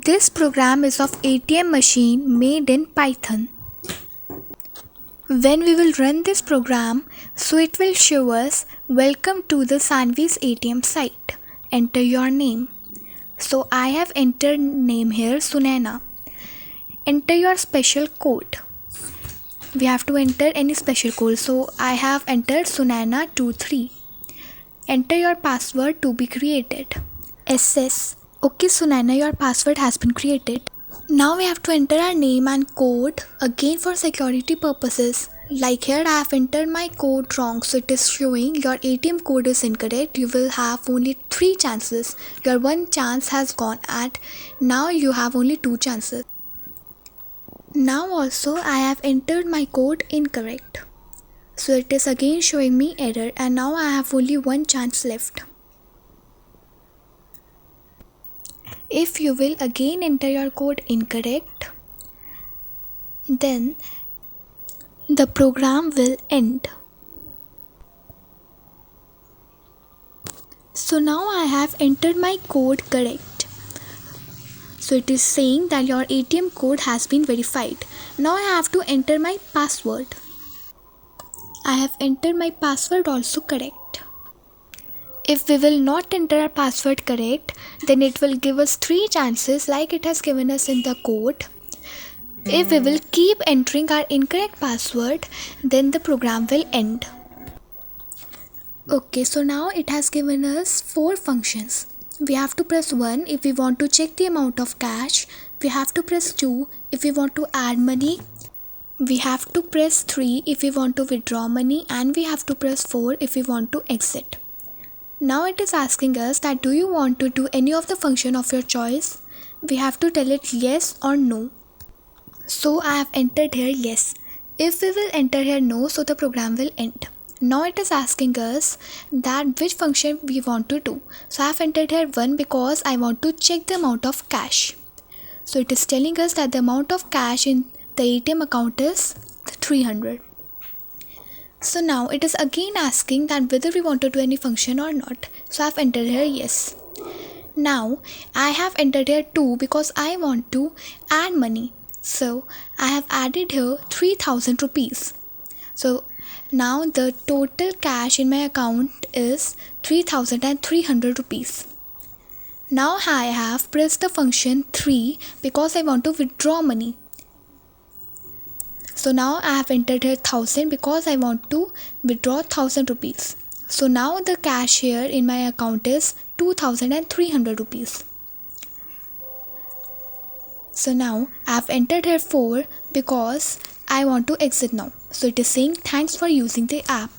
This program is of ATM machine made in Python. When we will run this program, so it will show us welcome to the Sanvi's ATM site. Enter your name. So I have entered name here Sunaina. Enter your special code. We have to enter any special code. So I have entered Sunaina23. Enter your password to be created. SS. Okay Sunaina, your password has been created. Now we have to enter our name and code again for security purposes. Like here I have entered my code wrong, so it is showing your ATM code is incorrect. You will have only 3 chances. Your 1 chance has gone at now you have only 2 chances. Now also I have entered my code incorrect. So it is again showing me error and now I have only 1 chance left. If you will again enter your code incorrect, then the program will end. So now I have entered my code correct. So it is saying that your ATM code has been verified. Now I have to enter my password. I have entered my password also correct. If we will not enter our password correct, then it will give us 3 chances like it has given us in the code. If we will keep entering our incorrect password, then the program will end. Okay, so now it has given us 4 functions. We have to press 1 if we want to check the amount of cash. We have to press 2 if we want to add money. We have to press 3 if we want to withdraw money, and we have to press 4 if we want to exit. Now it is asking us that do you want to do any of the function of your choice? We have to tell it yes or no. So I have entered here yes. If we will enter here no, so the program will end. Now it is asking us that which function we want to do. So I have entered here 1 because I want to check the amount of cash. So it is telling us that the amount of cash in the ATM account is 300. So now it is again asking that whether we want to do any function or not. So I have entered here yes. Now I have entered here 2 because I want to add money. So I have added here 3000 rupees. So now the total cash in my account is 3300 rupees. Now I have pressed the function 3 because I want to withdraw money. So now I have entered here 1000 because I want to withdraw 1000 rupees. So now the cash here in my account is 2300 rupees. So now I have entered here 4 because I want to exit now. So it is saying thanks for using the app.